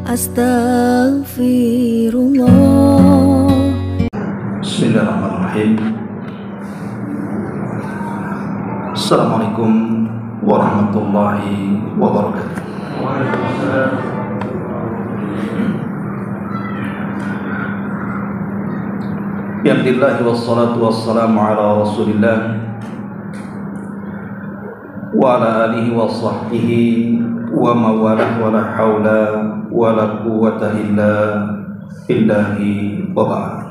Astaghfirullah. Bismillahirrahmanirrahim. Assalamualaikum warahmatullahi wabarakatuh. Bismillah wassalatu wassalamu ala rasulillah wa ala alihi wa sahbihi wa mawalah wa la hawla wa la quwwata illa billahi wa ba'd.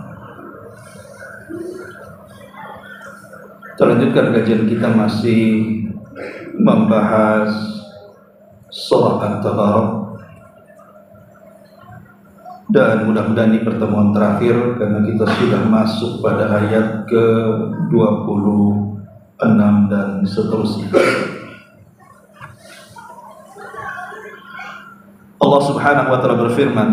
Terlanjutkan kajian kita masih membahas surah At-Tabarak, dan mudah-mudahan ini pertemuan terakhir karena kita sudah masuk pada ayat ke-26 dan seterusnya. Allah Subhanahu wa taala berfirman,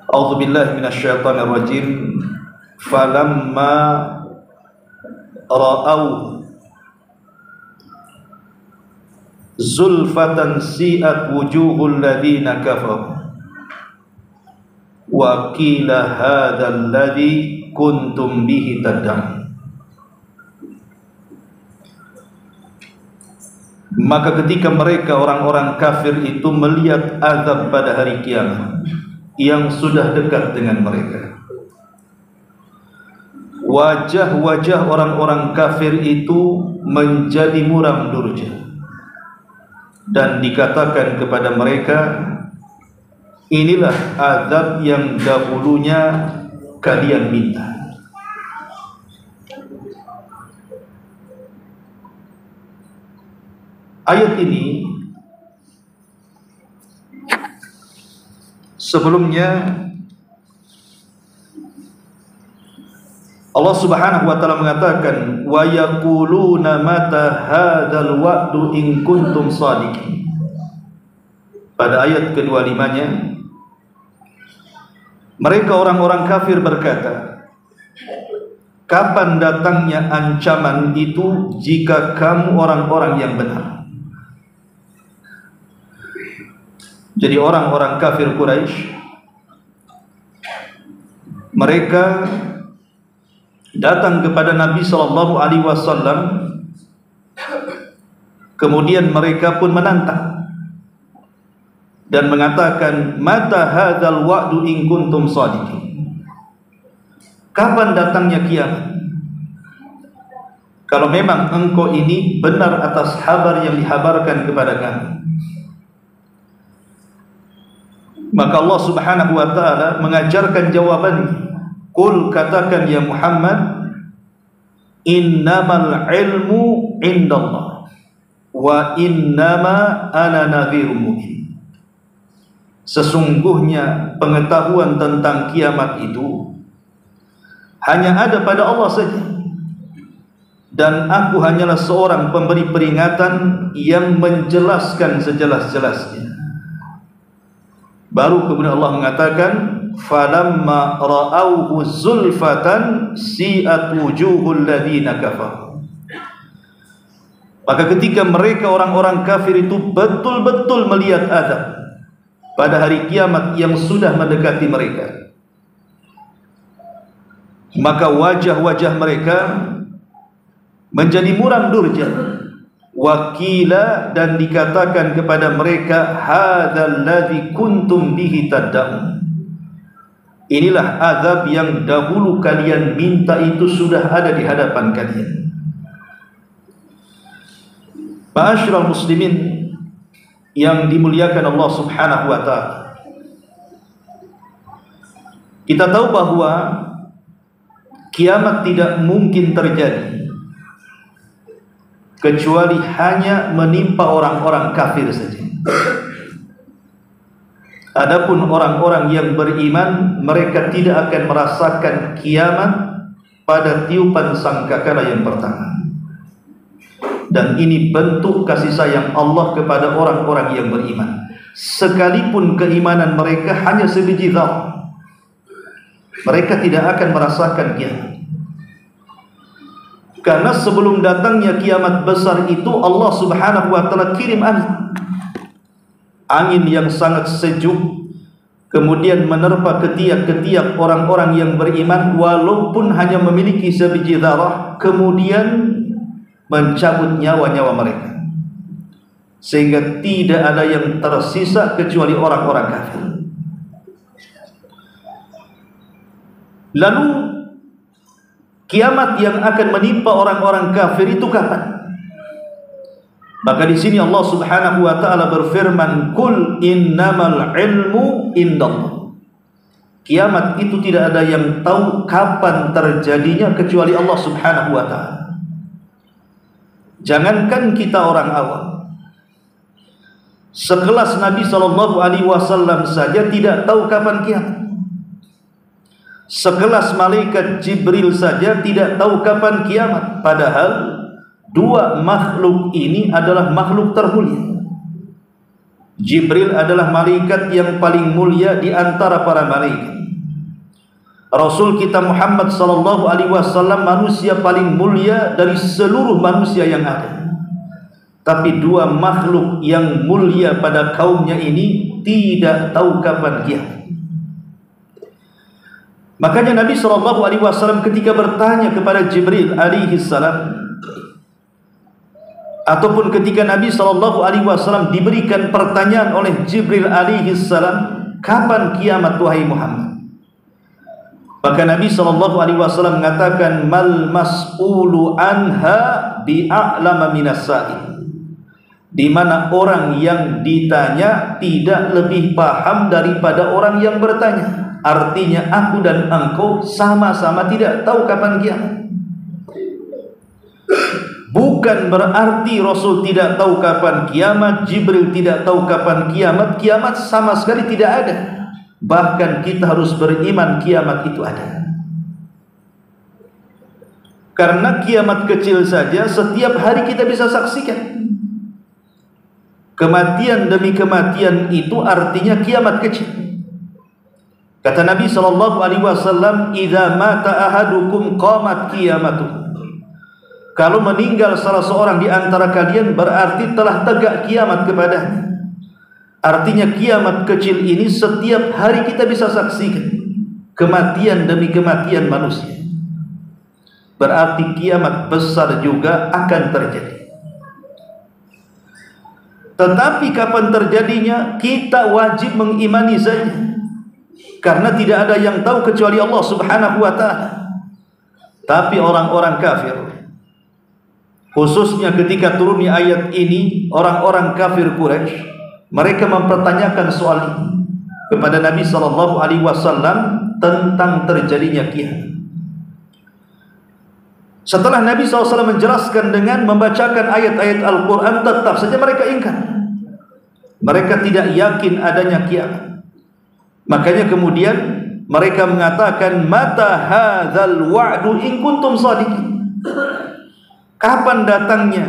A'udzu billahi minasyaitonir rajim. Falamma ra'au zulfatan si'at wujuhul ladzina kafaru wa qila hadzal ladzi kuntum bihi tad'un. Maka ketika mereka orang-orang kafir itu melihat azab pada hari kiamat yang sudah dekat dengan mereka, wajah-wajah orang-orang kafir itu menjadi muram durja, dan dikatakan kepada mereka, inilah azab yang dahulunya kalian minta. Ayat ini sebelumnya Allah Subhanahu wa taala mengatakan, wa yaquluna mata hadzal wa'du in kuntum shadiqin. Pada ayat ke-25-nya, mereka orang-orang kafir berkata, kapan datangnya ancaman itu jika kamu orang-orang yang benar? Jadi orang-orang kafir Quraisy, mereka datang kepada Nabi sallallahu alaihi wasallam, kemudian mereka pun menantang dan mengatakan, mata hadzal wa'du in kuntum shadiqin. Kapan datangnya kiamat? Kalau memang engkau ini benar atas kabar yang dihabarkan kepada kami. Maka Allah Subhanahu wa taala mengajarkan jawabannya. Qul, katakan ya Muhammad, innamal ilmu indallah wa innama ana nadhirum mubin. Sesungguhnya pengetahuan tentang kiamat itu hanya ada pada Allah saja, dan aku hanyalah seorang pemberi peringatan yang menjelaskan sejelas-jelasnya. Baru kemudian Allah mengatakan, falamma ra'auhu zulfatan si'at wujuhul ladzina kafaru. Maka ketika mereka orang-orang kafir itu betul-betul melihat azab pada hari kiamat yang sudah mendekati mereka, maka wajah-wajah mereka menjadi muram durja. Wakila, dan dikatakan kepada mereka, hadzal ladzi kuntum bihi tad'un. Inilah azab yang dahulu kalian minta, itu sudah ada di hadapan kalian. Ma'asyiral muslimin yang dimuliakan Allah Subhanahu wa taala, kita tahu bahwa kiamat tidak mungkin terjadi kecuali hanya menimpa orang-orang kafir saja. Adapun orang-orang yang beriman, mereka tidak akan merasakan kiamat pada tiupan sangkakala yang pertama. Dan ini bentuk kasih sayang Allah kepada orang-orang yang beriman, sekalipun keimanan mereka hanya sebiji dzar, mereka tidak akan merasakan kiamat. Karena sebelum datangnya kiamat besar itu Allah Subhanahu wa taala kirim azab. angin yang sangat sejuk kemudian menerpa ketiak-ketiak orang-orang yang beriman, walaupun hanya memiliki sebiji darah, kemudian mencabut nyawa-nyawa mereka, sehingga tidak ada yang tersisa kecuali orang-orang kafir. Lalu kiamat yang akan menimpa orang-orang kafir itu kapan? Maka di sini Allah Subhanahu wa taala berfirman, "Qul innamal ilmu indallah." Kiamat itu tidak ada yang tahu kapan terjadinya kecuali Allah Subhanahu wa taala. Jangankan kita orang awam, sekelas Nabi sallallahu alaihi wasallam saja tidak tahu kapan kiamat. Sekelas malaikat Jibril saja tidak tahu kapan kiamat, padahal dua makhluk ini adalah makhluk termulia. Jibril adalah malaikat yang paling mulia di antara para malaikat. Rasul kita Muhammad sallallahu alaihi wasallam manusia paling mulia dari seluruh manusia yang ada. Tapi dua makhluk yang mulia pada kaumnya ini tidak tahu kapan kiamat. Makanya Nabi sallallahu alaihi wasallam ketika bertanya kepada Jibril alaihi salam, ataupun ketika Nabi sallallahu alaihi wasallam diberikan pertanyaan oleh Jibril alaihi salam, kapan kiamat wahai Muhammad? Maka Nabi sallallahu alaihi wasallam mengatakan, mal mas'ulu anha bi'a'lama minas sa'il. Di mana orang yang ditanya tidak lebih paham daripada orang yang bertanya. Artinya aku dan engkau sama-sama tidak tahu kapan kiamat. Bukan berarti Rasul tidak tahu kapan kiamat, Jibril tidak tahu kapan kiamat. Kiamat sama sekali tidak ada. Bahkan kita harus beriman kiamat itu ada. Karena kiamat kecil saja setiap hari kita bisa saksikan. Kematian demi kematian itu artinya kiamat kecil. Kata Nabi sallallahu alaihi wasallam, "Idza mata ahadukum qamat qiyamatuh." Kalau meninggal salah seorang di antara kalian berarti telah tegak kiamat kepadanya. Artinya kiamat kecil ini setiap hari kita bisa saksikan. Kematian demi kematian manusia. Berarti kiamat besar juga akan terjadi. Tetapi kapan terjadinya kita wajib mengimani saja. Karena tidak ada yang tahu kecuali Allah Subhanahu wa ta'ala. Tapi orang-orang kafir, khususnya ketika turunnya ayat ini, orang-orang kafir Quraisy, mereka mempertanyakan soal ini kepada Nabi sallallahu alaihi wasallam tentang terjadinya kiamat. Setelah Nabi SAW menjelaskan dengan membacakan ayat-ayat Al-Quran, tetap saja mereka ingkar. Mereka tidak yakin adanya kiamat. Makanya kemudian mereka mengatakan, mata hadzal wa'du in kuntum shadiqin. Kapan datangnya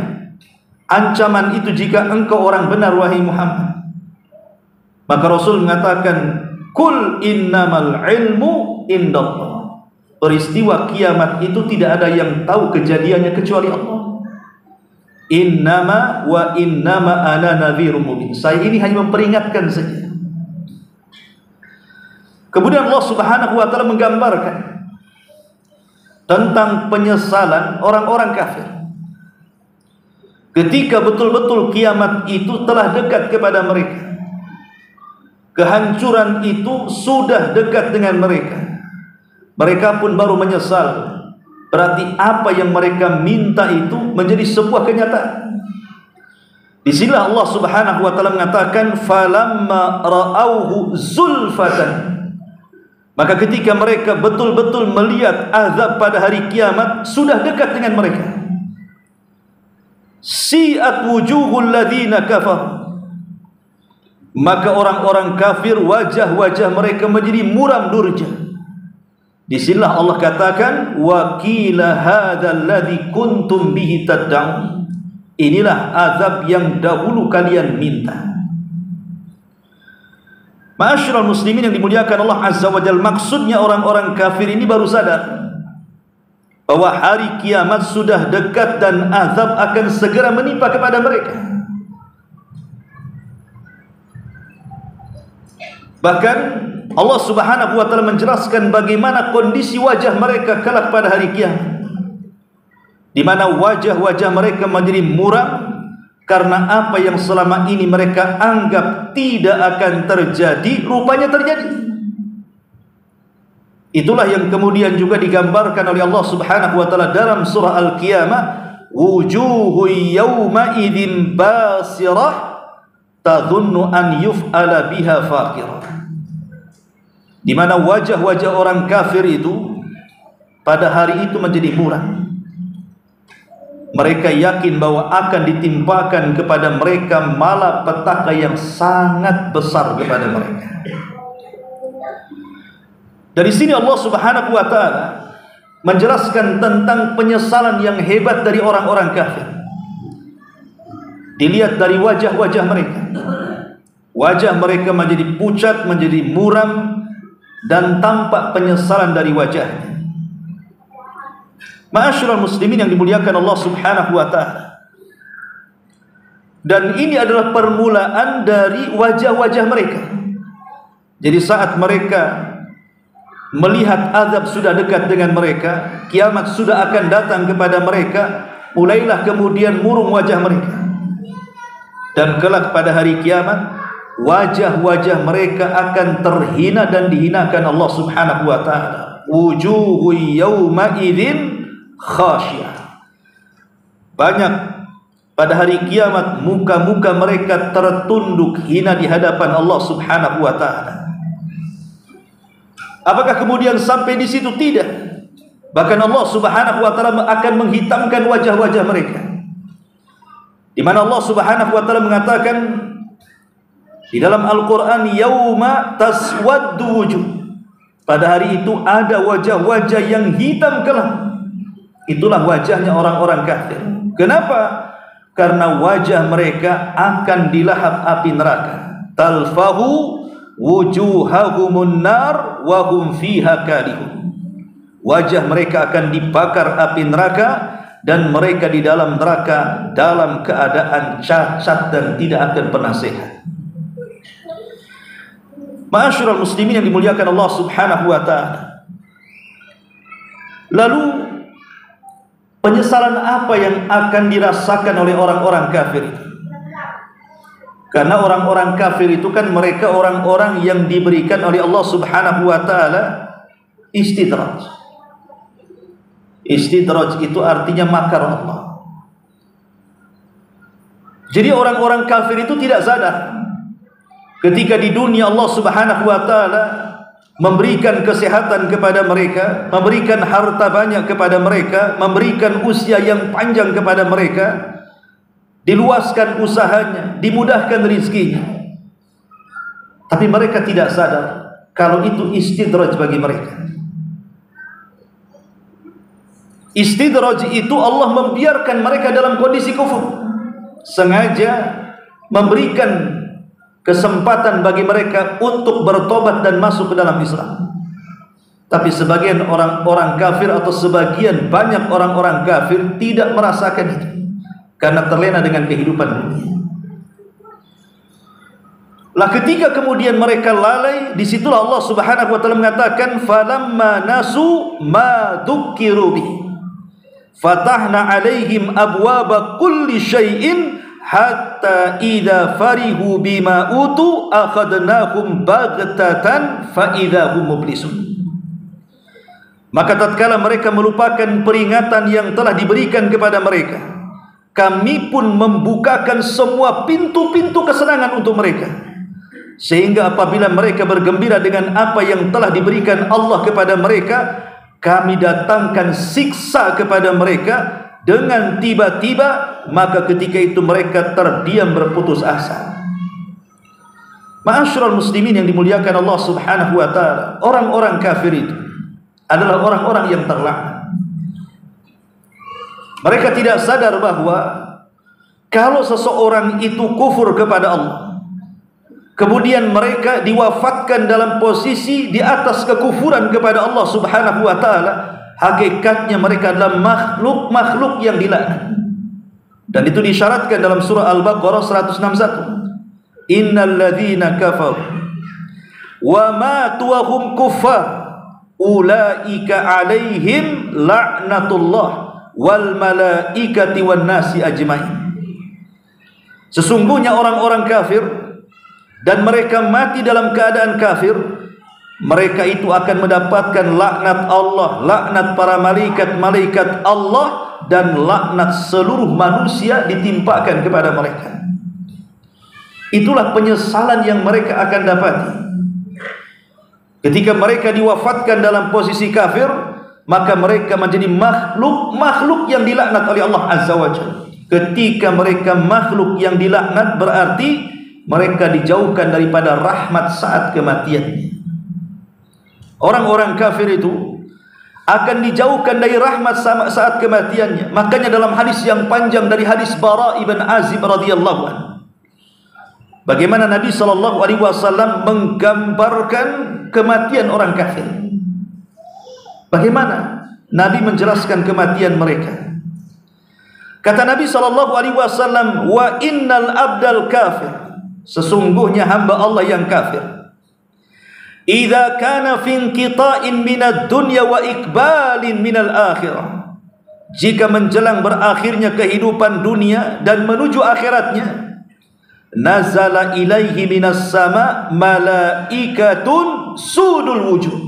ancaman itu jika engkau orang benar wahai Muhammad? Maka Rasul mengatakan, kul innamal ilmu indallah. Peristiwa kiamat itu tidak ada yang tahu kejadiannya kecuali Allah. Innama wa innama ana nadhirum mubin. Saya ini hanya memperingatkan saja. Kemudian Allah Subhanahu wa taala menggambarkan tentang penyesalan orang-orang kafir. Ketika betul-betul kiamat itu telah dekat kepada mereka, kehancuran itu sudah dekat dengan mereka, mereka pun baru menyesal. Berarti apa yang mereka minta itu menjadi sebuah kenyataan. Di sini Allah Subhanahu wa taala mengatakan, falamma ra'auhu zulfatan. Maka ketika mereka betul-betul melihat azab pada hari kiamat sudah dekat dengan mereka, si'at wujuhul ladzina kafar. Maka orang-orang kafir wajah-wajah mereka menjadi muram durja. Disinilah Allah katakan, wa qila hadzal ladzi kuntum bihi tad'un. Inilah azab yang dahulu kalian minta. Ma'asyiral muslimin yang dimuliakan Allah Azza wa Jalla, maksudnya orang-orang kafir ini baru sadar bahwa hari kiamat sudah dekat dan azab akan segera menimpa kepada mereka. Bahkan Allah Subhanahu wa taala menjelaskan bagaimana kondisi wajah mereka kelak pada hari kiamat, di mana wajah-wajah mereka menjadi muram karena apa yang selama ini mereka anggap tidak akan terjadi, rupanya terjadi. Itulah yang kemudian juga digambarkan oleh Allah Subhanahu wa taala dalam surah Al-Qiyamah, wujuhu yawma idzin basirah tadhunnu an yuf'ala biha faqirah. Di mana wajah-wajah orang kafir itu pada hari itu menjadi muram. Mereka yakin bahwa akan ditimpakan kepada mereka malapetaka yang sangat besar kepada mereka. Dari sini Allah Subhanahu wa taala menjelaskan tentang penyesalan yang hebat dari orang-orang kafir. Dilihat dari wajah-wajah mereka. Wajah mereka menjadi pucat, menjadi muram, dan tampak penyesalan dari wajahnya. Ma'asyiral muslimin yang dimuliakan Allah Subhanahu wa taala. Dan ini adalah permulaan dari wajah-wajah mereka. Jadi saat mereka melihat azab sudah dekat dengan mereka, kiamat sudah akan datang kepada mereka, mulailah kemudian murung wajah mereka. Dan kelak pada hari kiamat, wajah-wajah mereka akan terhina dan dihinakan Allah Subhanahu wa taala. Wujuhu yawma idzin khasyiyah. Banyak pada hari kiamat muka-muka mereka tertunduk hina di hadapan Allah Subhanahu wa taala. Apakah kemudian sampai di situ? Tidak. Bahkan Allah Subhanahu wa taala akan menghitamkan wajah-wajah mereka. Di mana Allah Subhanahu wa taala mengatakan di dalam Al-Qur'an, yauma taswaddu wujuh. Pada hari itu ada wajah-wajah yang hitam kelam. Itulah wajahnya orang-orang kafir. Kenapa? Karena wajah mereka akan dilahap api neraka. Talfahu wujuhahumun nar wa hum fiha kalihun. Wajah mereka akan dibakar api neraka, dan mereka di dalam neraka dalam keadaan cacat dan tidak akan pernah sehat. Ma'asyiral muslimin yang dimuliakan Allah Subhanahu wa taala. Lalu penyesalan apa yang akan dirasakan oleh orang-orang kafir itu? Karena orang-orang kafir itu kan mereka orang-orang yang diberikan oleh Allah Subhanahu wa taala istidraj. Istidraj itu artinya makar Allah. Jadi orang-orang kafir itu tidak sadar ketika di dunia Allah Subhanahu wa taala memberikan kesehatan kepada mereka, memberikan harta banyak kepada mereka, memberikan usia yang panjang kepada mereka, diluaskan usahanya, dimudahkan rezekinya. Tapi mereka tidak sadar kalau itu istidraj bagi mereka. Istidraj itu Allah membiarkan mereka dalam kondisi kufur, sengaja memberikan kesempatan bagi mereka untuk bertobat dan masuk ke dalam Islam. Tapi sebagian orang-orang kafir atau sebagian banyak orang-orang kafir tidak merasakan itu karena terlena dengan kehidupan dunia. Lah ketika kemudian mereka lalai, disitulah Allah Subhanahu wa taala mengatakan, falamma nasu ma dzukiru bihi fatahna alaihim abwaba kulli syai'in hatta idza farihu bima utu akhadnahum baghtatan fa idza hum mublisun. Maka tatkala mereka melupakan peringatan yang telah diberikan kepada mereka, kami pun membukakan semua pintu-pintu kesenangan untuk mereka, sehingga apabila mereka bergembira dengan apa yang telah diberikan Allah kepada mereka, kami datangkan siksa kepada mereka dengan tiba-tiba, maka ketika itu mereka terdiam berputus asa. Ma'asyiral muslimin yang dimuliakan Allah Subhanahu wa taala, orang-orang kafir itu adalah orang-orang yang terlaknat. Mereka tidak sadar bahwa kalau seseorang itu kufur kepada Allah, kemudian mereka diwafatkan dalam posisi di atas kekufuran kepada Allah Subhanahu wa taala, hakikatnya mereka adalah makhluk-makhluk yang dilaknat. Dan itu disyaratkan dalam surah Al-Baqarah 161. Innal ladzina kafaru wa matu wa hum kuffar ulaika alaihim la'natullah wal malaikati wan nasi ajmain. Sesungguhnya orang-orang kafir dan mereka mati dalam keadaan kafir, mereka itu akan mendapatkan laknat Allah, laknat para malaikat Allah, dan laknat seluruh manusia ditimpakan kepada mereka. Itulah penyesalan yang mereka akan dapati ketika mereka diwafatkan dalam posisi kafir. Maka mereka menjadi makhluk yang dilaknat oleh Allah Azza wa Jalla. Ketika mereka makhluk yang dilaknat, berarti mereka dijauhkan daripada rahmat saat kematiannya. Orang-orang kafir itu akan dijauhkan dari rahmat saat kematiannya. Makanya dalam hadis yang panjang dari hadis Bara ibn Azib radhiyallahu anhu, bagaimana Nabi SAW menggambarkan kematian orang kafir. Bagaimana Nabi menjelaskan kematian mereka. Kata Nabi SAW, wa innal abdal kafir, sesungguhnya hamba Allah yang kafir, idza kana fi inqita'in minad dunya wa iqbalin minal akhirah, jika menjelang berakhirnya kehidupan dunia dan menuju akhiratnya, nazala ilaihi minas sama malaikatun sudul wujud,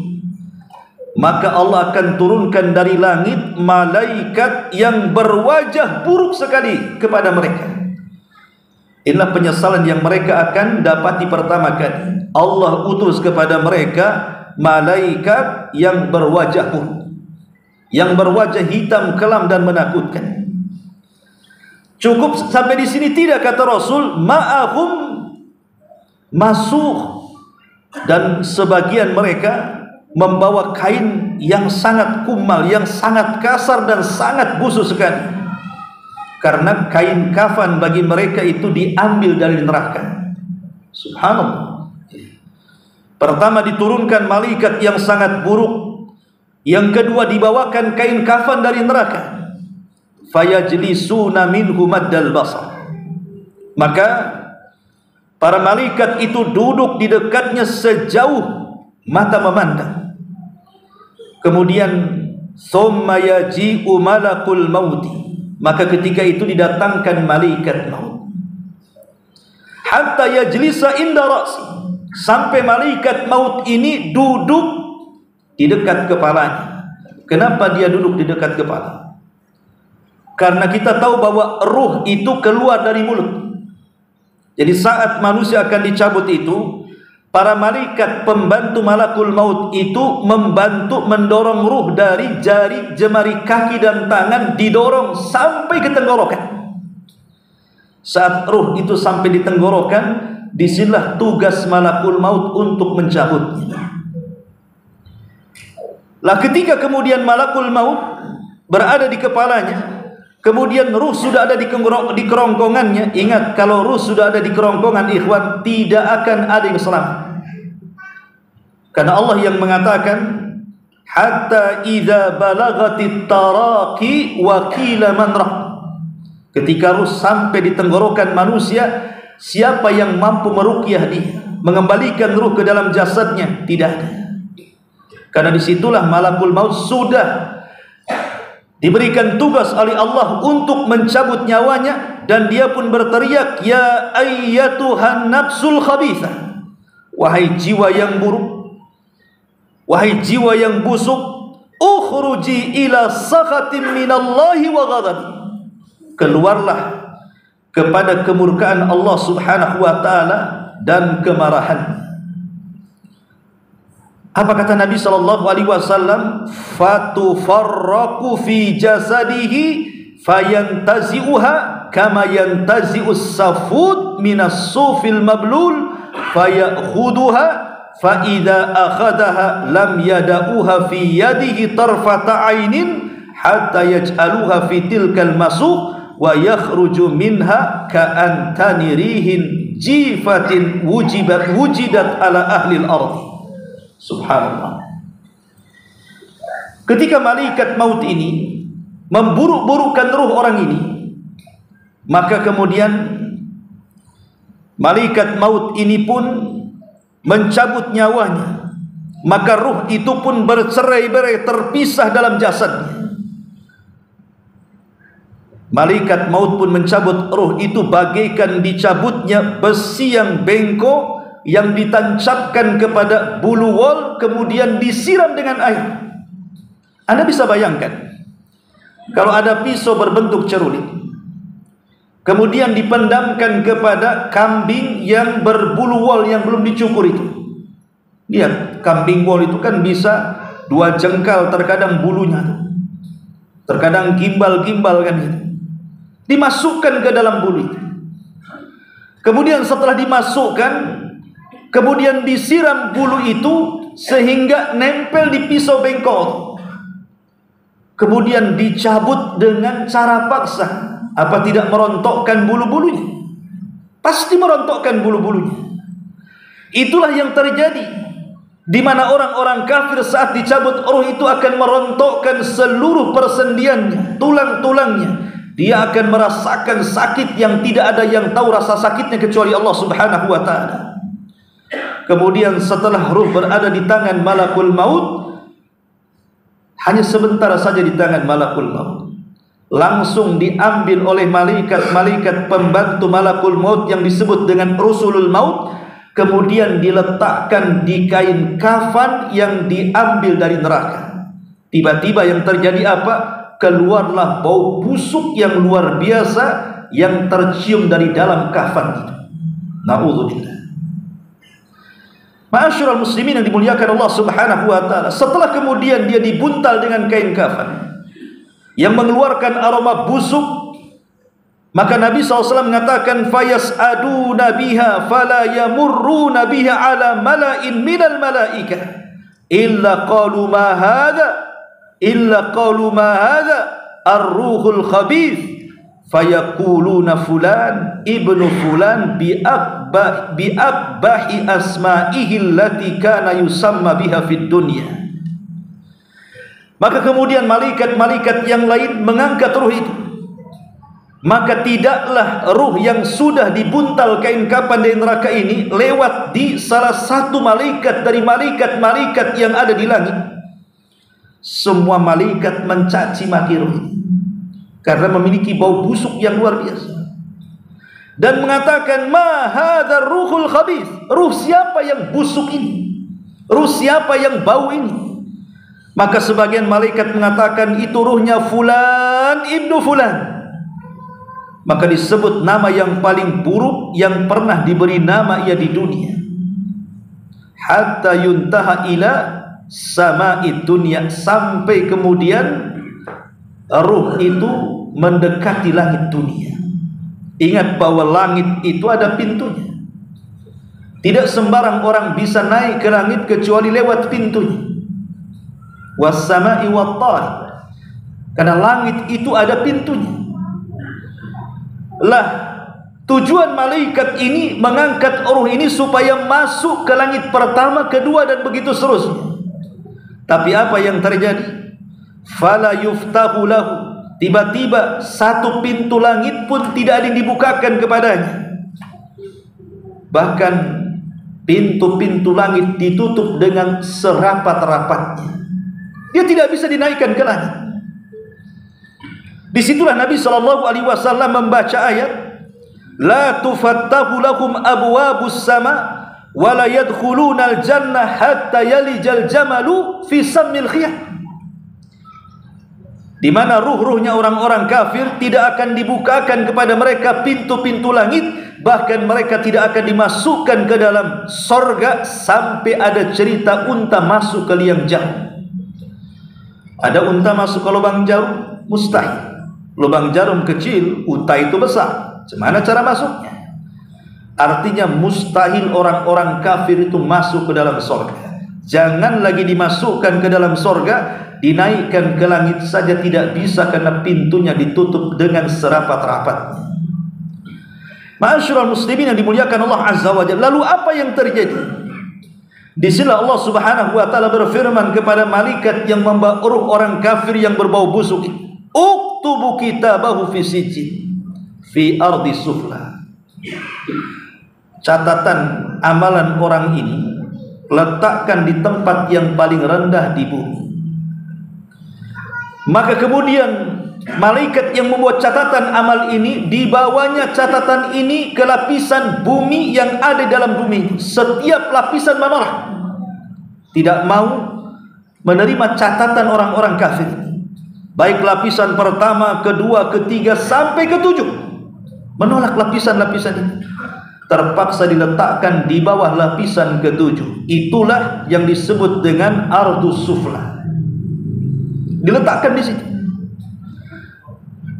maka Allah akan turunkan dari langit malaikat yang berwajah buruk sekali kepada mereka. Inilah penyesalan yang mereka akan dapati pertama kali. Allah utus kepada mereka malaikat yang berwajah buruk, yang berwajah hitam kelam dan menakutkan. Cukup sampai di sini tidak, kata Rasul, ma'ahum masuh, dan sebagian mereka membawa kain yang sangat kumal, yang sangat kasar dan sangat busuk sekali. Karena kain kafan bagi mereka itu diambil dari neraka. Subhanallah. Pertama diturunkan malaikat yang sangat buruk, yang kedua dibawakan kain kafan dari neraka. Fayajlisuna minhu maddal basar, maka para malaikat itu duduk di dekatnya sejauh mata memandang. Kemudian thumma yaji'u malakul mauti, maka ketika itu didatangkan malaikat maut. Hatta yajlisa inda ra'si, sampai malaikat maut ini duduk di dekat kepalanya. Kenapa dia duduk di dekat kepala? Karena kita tahu bahwa ruh itu keluar dari mulut. Jadi saat manusia akan dicabut itu, para malaikat pembantu malakul maut itu membantu mendorong ruh dari jari, jemari kaki dan tangan, didorong sampai ke tenggorokan. Saat ruh itu sampai di tenggorokan, disinilah tugas malakul maut untuk mencabutnya. Lah ketika kemudian malakul maut berada di kepalanya, kemudian ruh sudah ada di kerongkongannya. Ingat, kalau ruh sudah ada di kerongkongan, ikhwan, tidak akan ada yang selamat. Karena Allah yang mengatakan, hatta idza balagatit taraqi wa qila man rah. Ketika ruh sampai di tenggorokan manusia, siapa yang mampu meruqyah dia, mengembalikan ruh ke dalam jasadnya? Tidak ada. Karena disitulah malakul maut sudah diberikan tugas oleh Allah untuk mencabut nyawanya, dan dia pun berteriak, ya ayyatuhan nafsul khabithah, wahai jiwa yang buruk, wahai jiwa yang busuk, ukhruji ila sakhatin minallahi wa ghadabi, keluarlah kepada kemurkaan Allah Subhanahu wa taala dan kemarahan. Apa kata Nabi SAW? Fatufarraku fi jasadihi fayantazi'uha kama yantazi'us safud minas sufil mablul fayakhuduha fa idza akhadaha lam yada'uha fi yadihi tarfata ainin hatta yaj'aluha fi tilkal masuh wa yakhruju minha ka'antani rihin jifatin wujidat ala ahli al-ardh. Subhanallah. Ketika malaikat maut ini memburuk-burukkan ruh orang ini, maka kemudian malaikat maut ini pun mencabut nyawanya, maka ruh itu pun bercerai-berai, terpisah dalam jasadnya. Malaikat maut pun mencabut ruh itu bagaikan dicabutnya besi yang bengkok yang ditancapkan kepada bulu wol, kemudian disiram dengan air. Anda bisa bayangkan, kalau ada pisau berbentuk cerulit, kemudian dipendamkan kepada kambing yang berbulu wol yang belum dicukur itu. Lihat, kambing wol itu kan bisa 2 jengkal terkadang bulunya, terkadang gimbal-gimbal kan itu. Dimasukkan ke dalam bulu itu. Kemudian setelah dimasukkan, kemudian disiram bulu itu sehingga nempel di pisau bengkok. Kemudian dicabut dengan cara paksa. Apa tidak merontokkan bulu-bulunya? Pasti merontokkan bulu-bulunya. Itulah yang terjadi, di mana orang-orang kafir saat dicabut roh itu akan merontokkan seluruh persendiannya, tulang-tulangnya. Dia akan merasakan sakit yang tidak ada yang tahu rasa sakitnya kecuali Allah Subhanahu wa ta'ala. Kemudian setelah ruh berada di tangan malakul maut, hanya sebentar saja di tangan malakul maut, langsung diambil oleh malaikat-malaikat pembantu malakul maut yang disebut dengan rusulul maut, kemudian diletakkan di kain kafan yang diambil dari neraka. Tiba-tiba yang terjadi apa? Keluarlah bau busuk yang luar biasa yang tercium dari dalam kafan itu. Na'udzubillah. Ma'asyiral muslimin yang dimuliakan Allah Subhanahu wa ta'ala, setelah kemudian dia dibuntal dengan kain kafan yang mengeluarkan aroma busuk, maka Nabi SAW mengatakan, fayas'aduna biha fala yamurruna biha ala mala'in minal mala'ikah illa qalu ma hadha ar-ruhul khabith fayaquluna fulan ibnu fulan bi akbahi asma'ihi allati kana yusamma biha fid dunya. Maka kemudian malaikat-malaikat yang lain mengangkat ruh itu, maka tidaklah ruh yang sudah dibuntal kain kafan dari neraka ini lewat di salah satu malaikat dari malaikat-malaikat yang ada di langit. Semua malaikat mencaci maki ruh ini karena memiliki bau busuk yang luar biasa, dan mengatakan, ma hadzal ruhul khabith, ruh siapa yang busuk ini, ruh siapa yang bau ini? Maka sebagian malaikat mengatakan, itu ruhnya fulan ibnu fulan. Maka disebut nama yang paling buruk yang pernah diberi nama ia di dunia, hatta yuntaha ila sama'id dunya, sampai kemudian ruh itu mendekati langit dunia. Ingat bahwa langit itu ada pintunya. Tidak sembarang orang bisa naik ke langit kecuali lewat pintunya. Was-sama'i wat-tariq, karena langit itu ada pintunya. Lah, tujuan malaikat ini mengangkat ruh ini supaya masuk ke langit pertama, kedua, dan begitu seterusnya. Tapi apa yang terjadi? Fala yuftahu lahu, tiba-tiba satu pintu langit pun tidak ada yang dibukakan kepadanya. Bahkan pintu-pintu langit ditutup dengan serapat-rapatnya. Dia tidak bisa dinaikkan ke langit. Disitulah Nabi SAW membaca ayat, la tufattahu lahum abwabus sama wa la yadkhuluna al-jannah hatta yalijal jamalu fi sammil khiyat, di mana ruh-ruhnya orang-orang kafir tidak akan dibukakan kepada mereka pintu-pintu langit, bahkan mereka tidak akan dimasukkan ke dalam sorga sampai ada cerita unta masuk ke liang jarum. Ada unta masuk ke lubang jarum? Mustahil. Lubang jarum kecil, unta itu besar. Gimana cara masuknya? Artinya mustahil orang-orang kafir itu masuk ke dalam sorga. Jangan lagi dimasukkan ke dalam sorga, dinaikkan ke langit saja tidak bisa karena pintunya ditutup dengan serapat-rapatnya. Ma'asyiral muslimin yang dimuliakan Allah Azza wa Jalla, lalu apa yang terjadi? Di sini Allah Subhanahu wa ta'ala berfirman kepada malaikat yang membawa ruh orang kafir yang berbau busuk, uktubu kitabahu fi sijjin fi ardi sufla. Catatan amalan orang ini letakkan di tempat yang paling rendah di bumi. Maka kemudian malaikat yang membuat catatan amal ini, dibawanya catatan ini ke lapisan bumi yang ada dalam bumi. Setiap lapisan menolak, tidak mau menerima catatan orang-orang kafir, baik lapisan pertama, kedua, ketiga, sampai ketujuh, menolak lapisan-lapisan ini. Terpaksa diletakkan di bawah lapisan ketujuh. Itulah yang disebut dengan ardus sufla. Diletakkan di situ.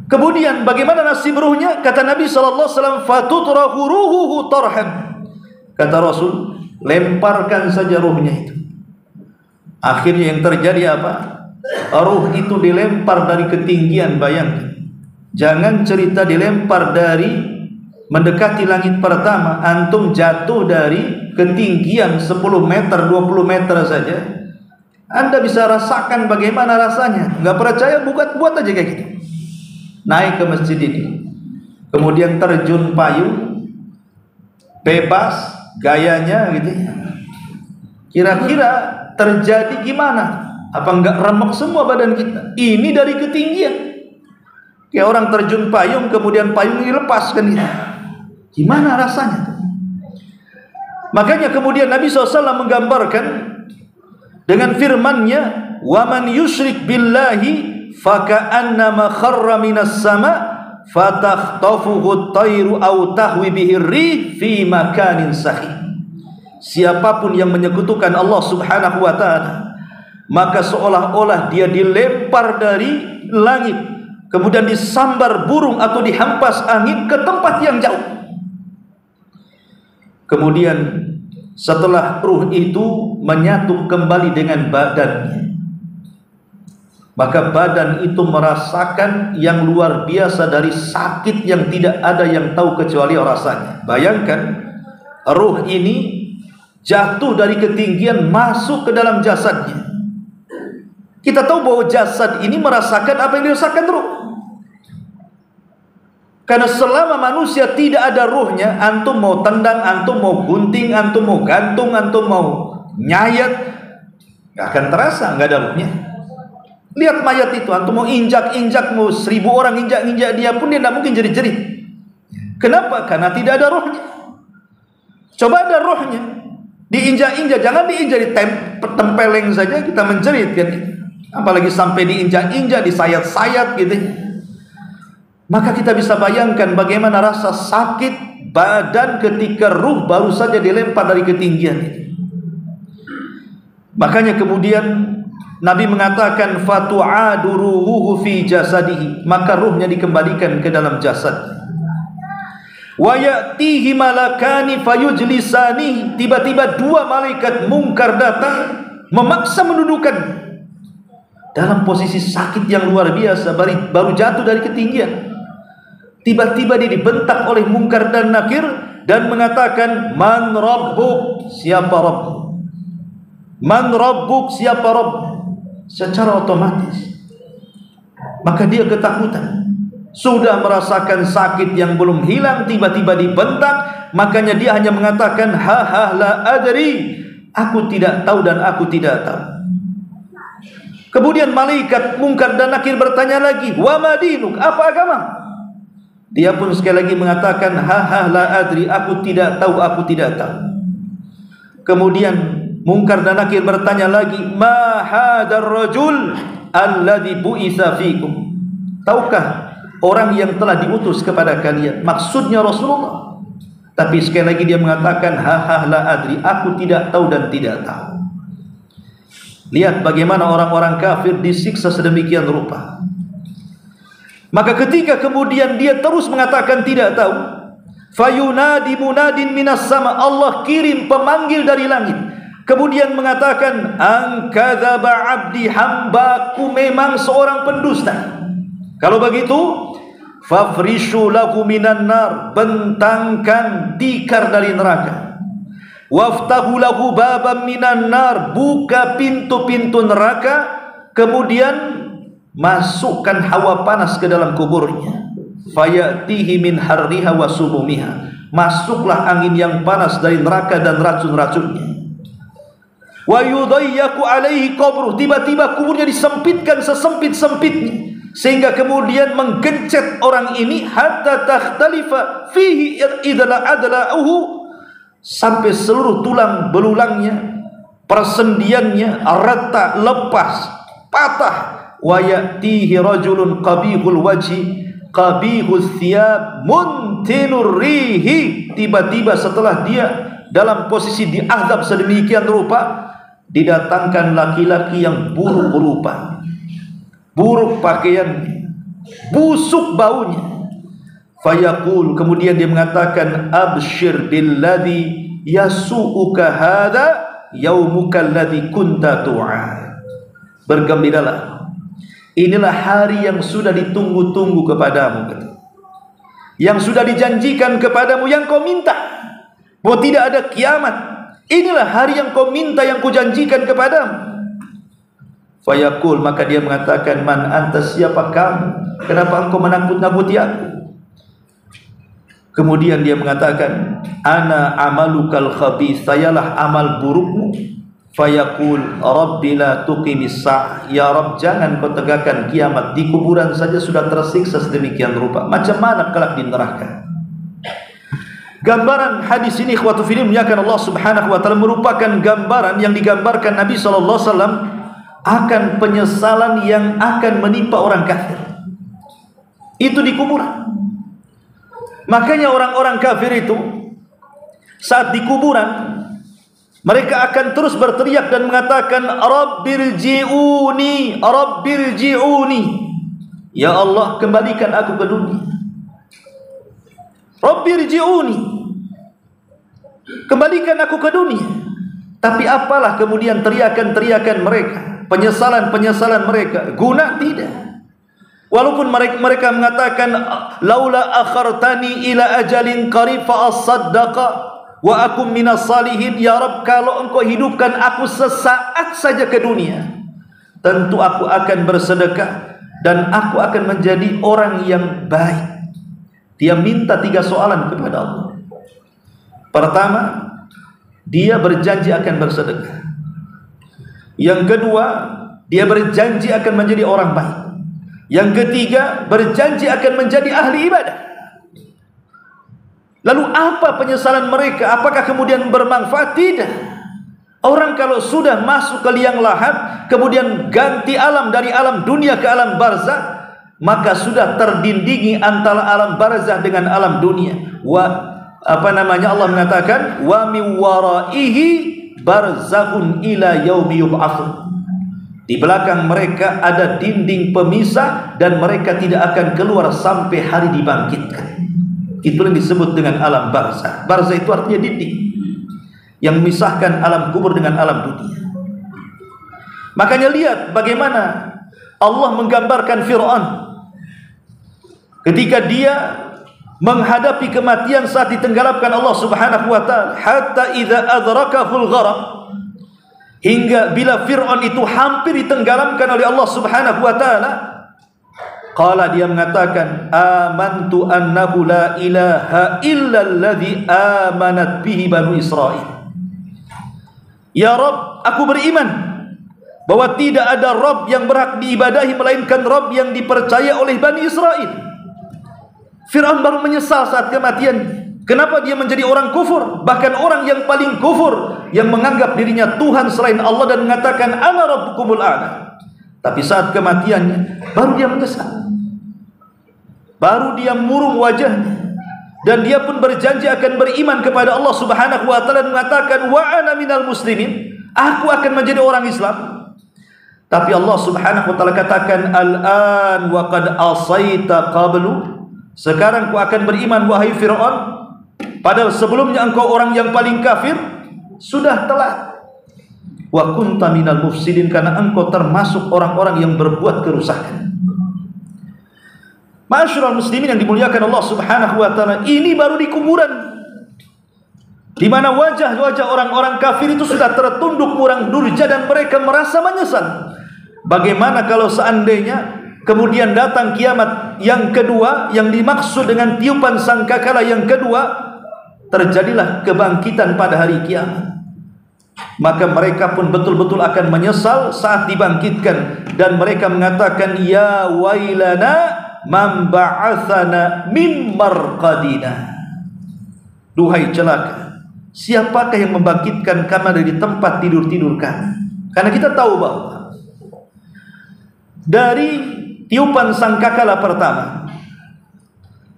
Kemudian bagaimana nasib ruhnya? Kata Nabi SAW, fatutrahu ruhuhu tarhan. Kata Rasul, lemparkan saja ruhnya itu. Akhirnya yang terjadi apa? Ruh itu dilempar dari ketinggian. Bayangkan, jangan cerita dilempar dari mendekati langit pertama, antum jatuh dari ketinggian 10 meter, 20 meter saja, Anda bisa rasakan bagaimana rasanya. Nggak percaya, buat aja kayak gitu. Naik ke masjid ini, kemudian terjun payung, bebas gayanya gitu. Kira-kira terjadi gimana? Apa nggak remek semua badan kita? Ini dari ketinggian. Kayak orang terjun payung, kemudian payung dilepaskan gitu. Gimana rasanya? Makanya kemudian Nabi SAW menggambarkan dengan firman-Nya, "Wa man yusyrik billahi faka'annama kharra minas sama fatakhtafuhu at-tayru aw tahwi bihi ar-rih fi makanin sahih." Siapapun yang menyekutukan Allah Subhanahu wa taala, maka seolah-olah dia dilempar dari langit, kemudian disambar burung atau dihempas angin ke tempat yang jauh. Kemudian setelah ruh itu menyatu kembali dengan badannya, maka badan itu merasakan yang luar biasa dari sakit yang tidak ada yang tahu kecuali rasanya. Bayangkan, ruh ini jatuh dari ketinggian masuk ke dalam jasadnya. Kita tahu bahwa jasad ini merasakan apa yang dirasakan ruh. Karena selama manusia tidak ada ruhnya, antum mau tendang, antum mau gunting, antum mau gantung, antum mau nyayat, gak akan terasa, gak ada ruhnya. Lihat mayat itu, antum mau injak-injak, mau 1000 orang injak-injak dia pun dia tidak mungkin jerit-jerit. Kenapa? Karena tidak ada ruhnya. Coba ada ruhnya, diinjak-injak, jangan diinjak, ditempeleng saja kita menjerit kan? Apalagi sampai diinjak-injak, disayat-sayat gitu. Maka kita bisa bayangkan bagaimana rasa sakit badan ketika ruh baru saja dilempar dari ketinggian itu. Makanya kemudian Nabi mengatakan fatu'adu ruhuhu fi jasadihi, maka ruhnya dikembalikan ke dalam jasadnya. Wa ya'tihi malakani fayujlisani, tiba-tiba 2 malaikat mungkar datang memaksa menundukkan dalam posisi sakit yang luar biasa, baru jatuh dari ketinggian. Tiba-tiba dia dibentak oleh Munkar dan Nakir dan mengatakan, "Man rabbuk?" Siapa Rabb? "Man rabbuk?" Siapa Rabb? Secara otomatis maka dia ketakutan. Sudah merasakan sakit yang belum hilang, tiba-tiba dibentak. Makanya dia hanya mengatakan, "Ha la adri." Aku tidak tahu dan aku tidak tahu. Kemudian malaikat Munkar dan Nakir bertanya lagi, "Wa madinuk?" Apa agama? Dia pun sekali lagi mengatakan, "Ha la adri." Aku tidak tahu, aku tidak tahu. Kemudian Munkar dan Nakir bertanya lagi, "Ma hadzal rajul alladzi bu'itsa fikum?" Tahukah orang yang telah diutus kepada kalian? Maksudnya Rasulullah. Tapi sekali lagi dia mengatakan, "Ha la adri." Aku tidak tahu dan tidak tahu. Lihat bagaimana orang-orang kafir disiksa sedemikian rupa. Maka ketika kemudian dia terus mengatakan tidak tahu, fayunadi munadin minas sama, Allah kirim pemanggil dari langit, kemudian mengatakan, "Angkadzaba 'abdi, hambaku memang seorang pendusta." Kalau begitu, fafrishu lahu minan nar, bentangkan tikar dari neraka. Waftahu lahu baban minan nar, buka pintu-pintu neraka, kemudian masukkan hawa panas ke dalam kuburnya. Fayatihi min harriha wa sumumiha, masuklah angin yang panas dari neraka dan racun-racunnya. wa yudayyaku alaihi qabruh, tiba-tiba kuburnya disempitkan sesempit-sempitnya sehingga kemudian menggencet orang ini hatta takhtalifa fihi adla'uhu, sampai seluruh tulang belulangnya, persendiannya retak, lepas, patah. Wa ya'tihi rajulun qabihul wajhi qabihul thiyab muntinur rihi, tiba-tiba setelah dia dalam posisi diazab sedemikian rupa, didatangkan laki-laki yang buruk rupa, buruk pakaiannya, busuk baunya. Fayaqul, kemudian dia mengatakan, abshir billadhi yasu'uka hadha yaumuka alladhi kunta tu'ad. Bergembiralah, inilah hari yang sudah ditunggu-tunggu kepadamu, yang sudah dijanjikan kepadamu, yang kau minta bahwa tidak ada kiamat. Inilah hari yang kau minta, yang kujanjikan kepadamu. Fayaqul, maka dia mengatakan, man anta, siapa kamu? Kenapa engkau menakut-nakuti aku? Kemudian dia mengatakan, ana amalukal khabith, sayalah amal burukmu. Fayaqul, rabbi la tuqimis sa'ah, ya Rabb, jangan kau tegakkan kiamat. Di kuburan saja sudah tersiksa sedemikian rupa, macam mana kelak di neraka? Gambaran hadis ini, ikhwatu fillah, muliakan Allah Subhanahu wa taala, merupakan gambaran yang digambarkan Nabi sallallahu alaihi wasallam akan penyesalan yang akan menimpa orang kafir. Itu di kuburan. Makanya orang-orang kafir itu saat di kuburan, mereka akan terus berteriak dan mengatakan, Rabbirji'uni, Rabbirji'uni, ya Allah, kembalikan aku ke dunia. Rabbirji'uni, kembalikan aku ke dunia. Tapi apalah kemudian teriakan-teriakan mereka, penyesalan-penyesalan mereka, guna tidak. Walaupun mereka mengatakan, laula akhartani ila ajalin qarib fa asaddaqa wa akum minas salihin, ya Rabb, kalau engkau hidupkan aku sesaat saja ke dunia, tentu aku akan bersedekah dan aku akan menjadi orang yang baik. Dia minta 3 soalan kepada Allah. Pertama, dia berjanji akan bersedekah. Yang kedua, dia berjanji akan menjadi orang baik. Yang ketiga, berjanji akan menjadi ahli ibadah. Lalu apa penyesalan mereka? Apakah kemudian bermanfaat? Tidak. Orang kalau sudah masuk ke liang lahat, kemudian ganti alam dari alam dunia ke alam barzah, maka sudah terdindingi antara alam barzah dengan alam dunia. Allah mengatakan, wa min waraihi barzakhun ila yaumi yub'atsun. Di belakang mereka ada dinding pemisah dan mereka tidak akan keluar sampai hari dibangkitkan. Itu yang disebut dengan alam barzah. Barzah itu artinya dinding yang memisahkan alam kubur dengan alam dunia. Makanya lihat bagaimana Allah menggambarkan Fir'aun ketika dia menghadapi kematian saat ditenggelamkan Allah Subhanahu wa taala, hatta idza adrakahul gharq, hingga bila Fir'aun itu hampir ditenggelamkan oleh Allah Subhanahu wa taala, qala, dia mengatakan, amantu annahu la ilaha illa alladhi amanat bihi banu Israil. Ya Rabb, aku beriman bahwa tidak ada Rabb yang berhak diibadahi melainkan Rabb yang dipercaya oleh Bani Israel. Fir'aun baru menyesal saat kematian. Kenapa dia menjadi orang kufur? Bahkan orang yang paling kufur, yang menganggap dirinya Tuhan selain Allah dan mengatakan, ana rabbukumul a'la. Tapi saat kematiannya, baru dia menyesal, baru dia murung wajahnya, dan dia pun berjanji akan beriman kepada Allah Subhanahu wa taala dan mengatakan, wa ana minal muslimin, aku akan menjadi orang Islam. Tapi Allah Subhanahu wa taala katakan, al-an wa qad asaita qablu, sekarang ku akan beriman wahai Fir'aun, padahal sebelumnya engkau orang yang paling kafir. Sudah telat. Wa kunta minal mufsidin, karena engkau termasuk orang-orang yang berbuat kerusakan. Ma'asyiral muslimin yang dimuliakan Allah Subhanahu wa taala, ini baru di kuburan, di mana wajah-wajah orang-orang kafir itu sudah tertunduk murang durja dan mereka merasa menyesal. Bagaimana kalau seandainya kemudian datang kiamat yang kedua, yang dimaksud dengan tiupan sangkakala yang kedua, terjadilah kebangkitan pada hari kiamat. maka mereka pun betul-betul akan menyesal saat dibangkitkan, dan mereka mengatakan, ya wailana man ba'athana min marqadina. Duhai celaka, siapakah yang membangkitkan kami dari tempat tidur-tidur kami? Karena kita tahu bahwa dari tiupan sangkakala pertama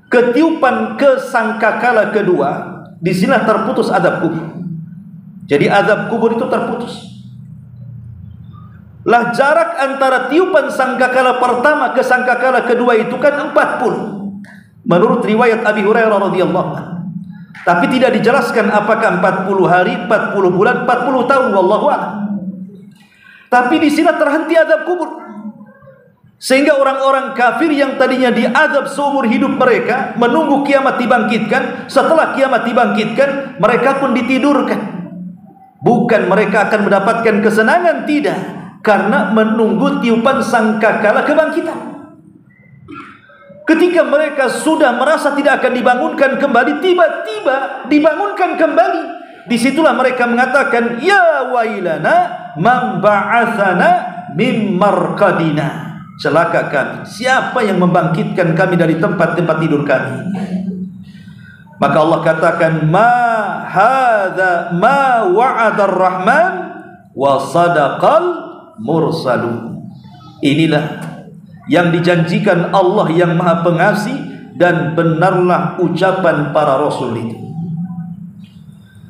ke tiupan ke sangkakala kedua, disinilah terputus azab kubur. Jadi azab kubur itu terputus. Lah jarak antara tiupan sangkakala pertama ke sangkakala kedua itu kan 40. Menurut riwayat Abi Hurairah radhiyallahu anhu. Tapi tidak dijelaskan apakah 40 hari, 40 bulan, 40 tahun, wallahu a'lam. Tapi di sini terhenti azab kubur. Sehingga orang-orang kafir yang tadinya diazab seumur hidup mereka menunggu kiamat dibangkitkan, setelah kiamat dibangkitkan mereka pun ditidurkan. Bukan mereka akan mendapatkan kesenangan, tidak, karena menunggu tiupan sangkakala kebangkitan. Ketika mereka sudah merasa tidak akan dibangunkan kembali, tiba-tiba dibangunkan kembali. Disitulah mereka mengatakan, ya wailana man ba'athana min marqadina. Celaka kami, siapa yang membangkitkan kami dari tempat-tempat tidur kami? Maka Allah katakan, ma hadza ma wa'adar rahman wa sadaqal mursalun. Inilah yang dijanjikan Allah yang Maha Pengasih, dan benarlah ucapan para rasul itu.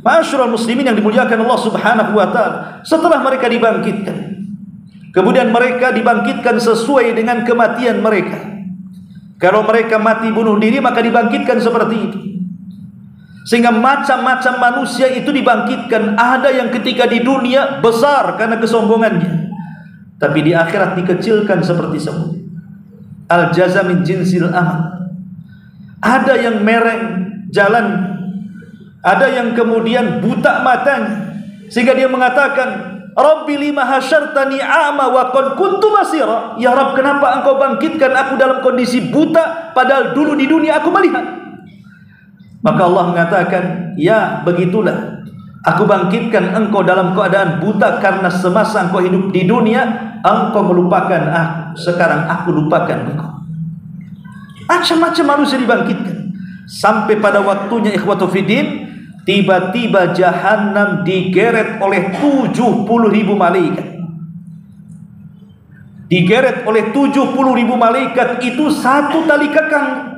Ma'asyiral muslimin yang dimuliakan Allah Subhanahu wa taala, setelah mereka dibangkitkan, kemudian mereka dibangkitkan sesuai dengan kematian mereka. Kalau mereka mati bunuh diri, maka dibangkitkan seperti itu. Sehingga macam-macam manusia itu dibangkitkan. Ada yang ketika di dunia besar karena kesombongannya, tapi di akhirat dikecilkan seperti semut. Al-jaza min jinsil amal. Ada yang mereng jalan, ada yang kemudian buta matanya, sehingga dia mengatakan, Rabbi lima hasyartani a'ma wa qad kuntu basira. Ya Rabb, kenapa engkau bangkitkan aku dalam kondisi buta, padahal dulu di dunia aku melihat? Maka Allah mengatakan, ya begitulah, aku bangkitkan engkau dalam keadaan buta karena semasa engkau hidup di dunia engkau melupakan aku. Sekarang aku lupakan engkau. Macam-macam manusia dibangkitkan, sampai pada waktunya ikhwatu fiddin, tiba-tiba Jahannam digeret oleh 70.000 malaikat. Digeret oleh 70.000 malaikat itu satu tali kekang.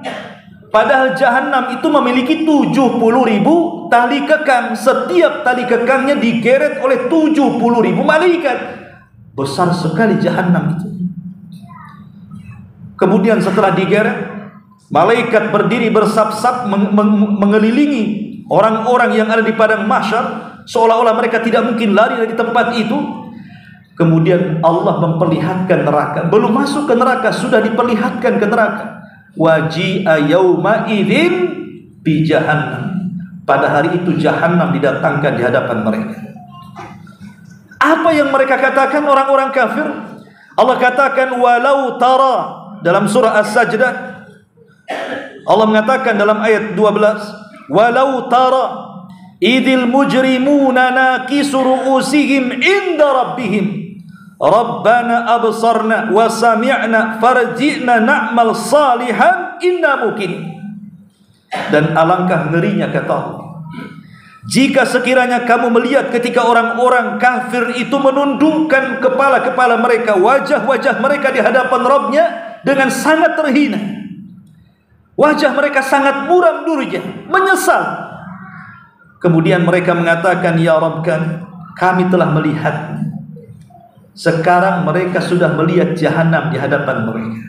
Padahal Jahannam itu memiliki 70.000 tali kekang. Setiap tali kekangnya digeret oleh 70.000 malaikat. Besar sekali Jahannam itu. Kemudian setelah digeret, malaikat berdiri bersab-sab mengelilingi orang-orang yang ada di padang mahsyar, seolah-olah mereka tidak mungkin lari dari tempat itu. Kemudian Allah memperlihatkan neraka. Belum masuk ke neraka, sudah diperlihatkan ke neraka. Waji'a yauma idzin bi jahannam. Pada hari itu Jahannam didatangkan di hadapan mereka. Apa yang mereka katakan orang-orang kafir? Allah katakan, walau tara, dalam surah As-Sajdah Allah mengatakan dalam ayat 12, walau tara idil mujrimuna nakisu ru'usihim inda rabbihim Rabbana absarna wa sami'na farji'na na'mal salihan inna muqin. Dan alangkah ngerinya kata Allah, jika sekiranya kamu melihat ketika orang-orang kafir itu menundukkan kepala-kepala mereka, wajah-wajah mereka di hadapan Rabbnya dengan sangat terhina, wajah mereka sangat muram durja, menyesal. Kemudian mereka mengatakan, ya Rabb kami telah melihat. Sekarang mereka sudah melihat Jahannam di hadapan mereka,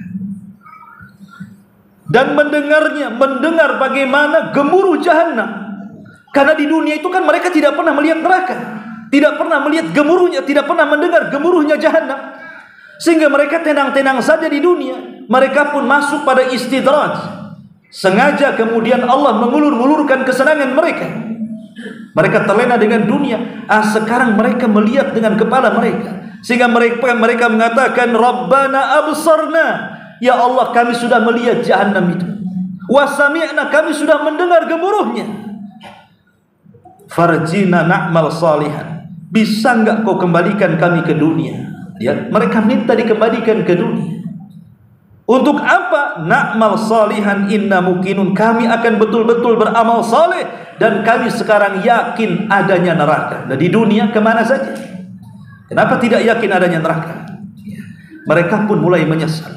dan mendengar bagaimana gemuruh Jahannam. Karena di dunia itu kan mereka tidak pernah melihat neraka, tidak pernah melihat gemuruhnya, tidak pernah mendengar gemuruhnya Jahannam. Sehingga mereka tenang-tenang saja di dunia. Mereka pun masuk pada istidraj. Sengaja kemudian Allah mengulur-ulurkan kesenangan mereka. Mereka terlena dengan dunia. Sekarang mereka melihat dengan kepala mereka. Sehingga mereka mengatakan, Rabbana absarna, ya Allah kami sudah melihat Jahannam itu. Wa sami'na, kami sudah mendengar gemuruhnya. Farjina na'mal salihan, bisa enggak kau kembalikan kami ke dunia? Ya, mereka minta dikembalikan ke dunia. Untuk apa? Na'mal salihan inna muqinun. Kami akan betul-betul beramal saleh dan kami sekarang yakin adanya neraka. Nah, di dunia kemana saja? Kenapa tidak yakin adanya neraka? Mereka pun mulai menyesal.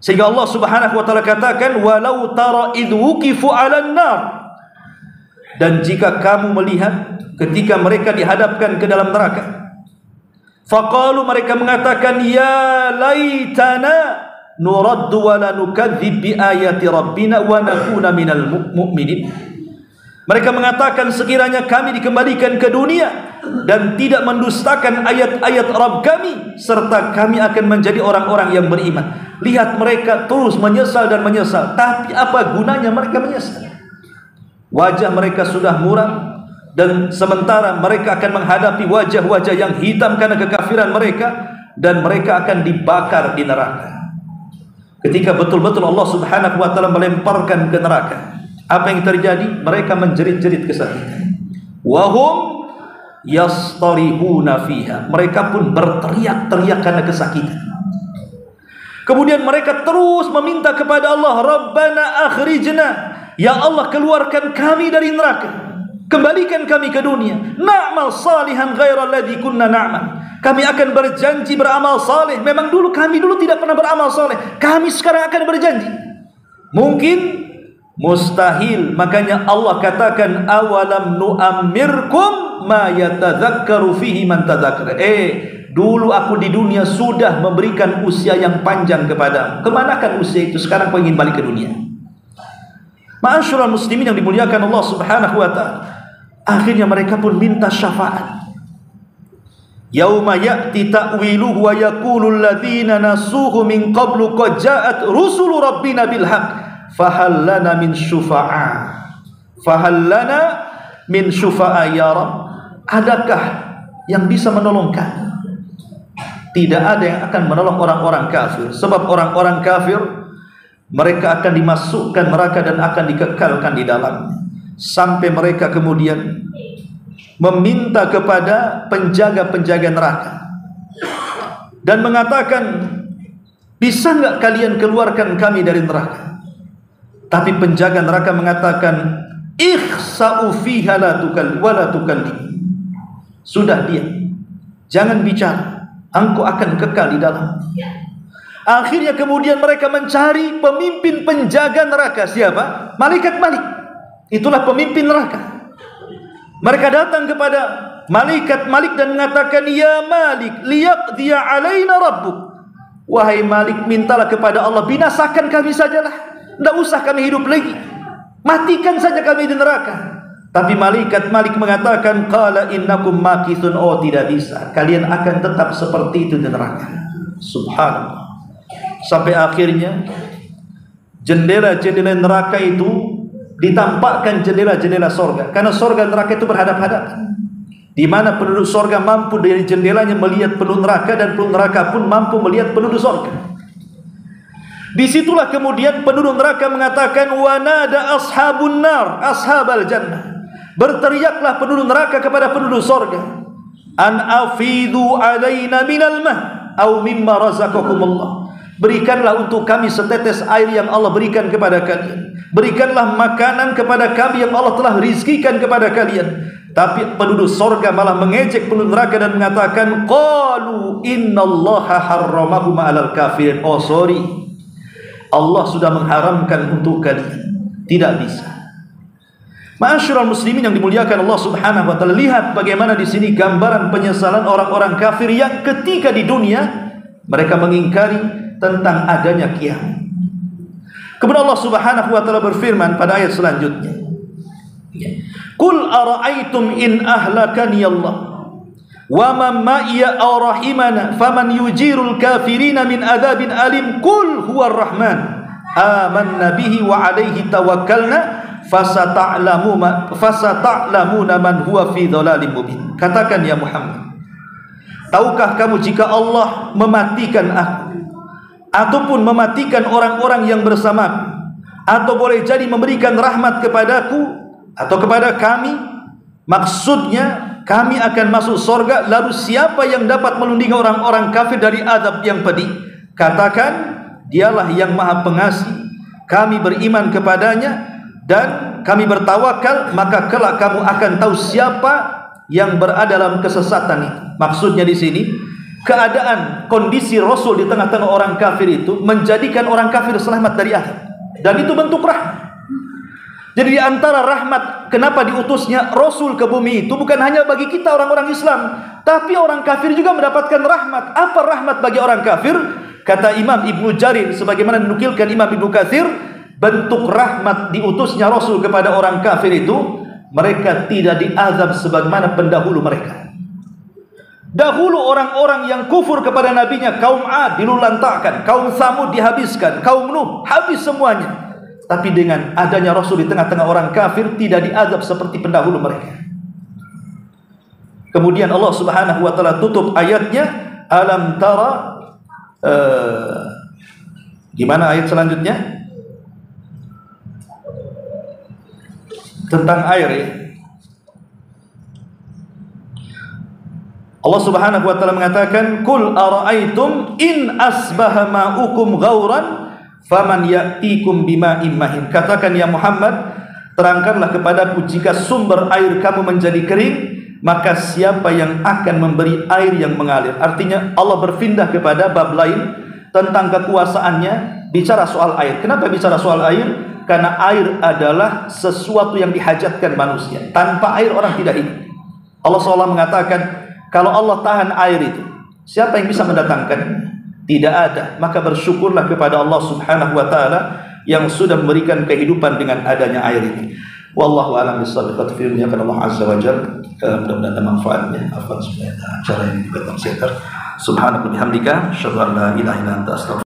Sehingga Allah Subhanahu wa taala katakan, walau tara idh wuqifu 'alan nar. Dan jika kamu melihat ketika mereka dihadapkan ke dalam neraka, faqalu, mereka mengatakan, ya laitana nuraddu wa la nukadzib bi ayati rabbina wa nakuna minal mu'minin. Mereka mengatakan, sekiranya kami dikembalikan ke dunia dan tidak mendustakan ayat-ayat Rabb kami, serta kami akan menjadi orang-orang yang beriman. Lihat mereka terus menyesal dan menyesal. Tapi apa gunanya mereka menyesal? Wajah mereka sudah muram, dan sementara mereka akan menghadapi wajah-wajah yang hitam karena kekafiran mereka, dan mereka akan dibakar di neraka. Ketika betul-betul Allah Subhanahu wa taala melemparkan ke neraka, apa yang terjadi? Mereka menjerit-jerit kesakitan. Wahum yastarihuna fiha. Mereka pun berteriak-teriak karena kesakitan. Kemudian mereka terus meminta kepada Allah, Rabbana akhrijna, ya Allah, keluarkan kami dari neraka, kembalikan kami ke dunia. Na'mal salihan ghairal ladzi kunna na'mal. Kami akan berjanji beramal saleh. Memang kami dulu tidak pernah beramal saleh. Kami sekarang akan berjanji. Mungkin, mustahil. Makanya Allah katakan, awalam nu'ammirkum ma yatadzakkaru fihi man tadzakkara. Dulu aku di dunia sudah memberikan usia yang panjang kepadamu. Kemanakan usia itu? Sekarang kau ingin balik ke dunia. Ma'asyiral muslimin yang dimuliakan Allah Subhanahu wa taala, akhirnya mereka pun minta syafaat. Yauma ya'ti ta'wiluhu wa yaqulu alladziina nasuhu min qablu qad ja'at rusulu rabbina bil haqq fahal lana min syufa'a. Fahal lana min syufa'a ya Rabb. Adakah yang bisa menolong kami? Tidak ada yang akan menolong orang-orang kafir, sebab orang-orang kafir mereka akan dimasukkan neraka dan akan dikekalkan di dalamnya, sampai mereka kemudian meminta kepada penjaga-penjaga neraka dan mengatakan, bisa enggak kalian keluarkan kami dari neraka? Tapi penjaga neraka mengatakan, ikhsa'u fiha la tukallim. Sudah diam, jangan bicara, engkau akan kekal di dalam. Akhirnya kemudian mereka mencari pemimpin penjaga neraka. Siapa? Malaikat Malik. Itulah pemimpin neraka. Mereka datang kepada malaikat Malik dan mengatakan, ya Malik, liyaqdiya alaina rabbuk. Wahai Malik, mintalah kepada Allah, binasakan kami sajalah. Tidak usah kami hidup lagi, matikan saja kami di neraka. Tapi malaikat Malik mengatakan, qala innakum makithun. Oh, tidak bisa, kalian akan tetap seperti itu di neraka. Subhanallah. Sampai akhirnya jendela-jendela neraka itu ditampakkan jendela-jendela sorga, karena sorga neraka itu berhadap-hadapan, di mana penduduk sorga mampu dari jendelanya melihat penduduk neraka, dan penduduk neraka pun mampu melihat penduduk sorga. Disitulah kemudian penduduk neraka mengatakan, wa nada ashabun nar ashabal jannah. Berteriaklah penduduk neraka kepada penduduk sorga, an afidu alaina minal mah au mimma razaqakumullah. Berikanlah untuk kami setetes air yang Allah berikan kepada kalian. Berikanlah makanan kepada kami yang Allah telah rizkikan kepada kalian. Tapi penduduk sorga malah mengejek penduduk neraka dan mengatakan, qalu innallaha harramahuma 'alal kafirin. Oh, sorry, Allah sudah mengharamkan untuk kalian, tidak bisa. Ma'asyiral muslimin yang dimuliakan Allah Subhanahu wa taala, lihat bagaimana di sini gambaran penyesalan orang-orang kafir yang ketika di dunia mereka mengingkari tentang adanya kiamat. Kemudian Allah Subhanahu wa taala berfirman pada ayat selanjutnya, qul ara'aytum in ahlakani Allah wa man ma'iya aw rahimana faman yujirul kafirina min adzabin alim. Qul huwar rahman amanna bihi wa alaihi tawakkalna fasata'lamuna man huwa fi dhalalim mubin. Katakan ya Muhammad, tahukah kamu jika Allah mematikan aku ataupun mematikan orang-orang yang bersamaku, atau boleh jadi memberikan rahmat kepadaku atau kepada kami, maksudnya kami akan masuk surga. Lalu siapa yang dapat melindungi orang-orang kafir dari azab yang pedih? Katakan, dialah yang maha pengasih, kami beriman kepadanya dan kami bertawakal, maka kelak kamu akan tahu siapa yang berada dalam kesesatan itu. Maksudnya di sini, keadaan kondisi Rasul di tengah-tengah orang kafir itu menjadikan orang kafir selamat dari azab, dan itu bentuk rahmat. Jadi di antara rahmat kenapa diutusnya Rasul ke bumi itu bukan hanya bagi kita orang-orang Islam, tapi orang kafir juga mendapatkan rahmat. Apa rahmat bagi orang kafir? Kata Imam Ibnu Jarir, sebagaimana dinukilkan Imam Ibnu Katsir, bentuk rahmat diutusnya Rasul kepada orang kafir itu, mereka tidak diazab sebagaimana pendahulu mereka. Dahulu orang-orang yang kufur kepada nabinya, kaum Ad dilulantakkan, kaum Samud dihabiskan, kaum Nuh habis semuanya. Tapi dengan adanya Rasul di tengah-tengah orang kafir, tidak diazab seperti pendahulu mereka. Kemudian Allah Subhanahu wa taala tutup ayatnya, alam tara, gimana ayat selanjutnya? Tentang air ya. Allah Subhanahu wa taala mengatakan, "Qul ara'aitum in asbaha ma'ukum ghauran faman ya'tikum bima'in mahin." Katakan ya Muhammad, terangkanlah kepadaku, jika sumber air kamu menjadi kering, maka siapa yang akan memberi air yang mengalir? Artinya Allah berpindah kepada bab lain tentang kekuasaannya, bicara soal air. Kenapa bicara soal air? Karena air adalah sesuatu yang dihajatkan manusia. Tanpa air orang tidak hidup. Allah SWT mengatakan, kalau Allah tahan air itu, siapa yang bisa mendatangkan? Tidak ada. Maka bersyukurlah kepada Allah Subhanahu wa taala yang sudah memberikan kehidupan dengan adanya air ini. Wallahu a'lam bishawab. Qad Allah azza wa jalla. Mudah-mudahan ada manfaatnya. Afwan sebenarnya acara ini juga tersebar. Subhanaka bihamdika, asyhadu an la ilaha illa anta, astaghfiruka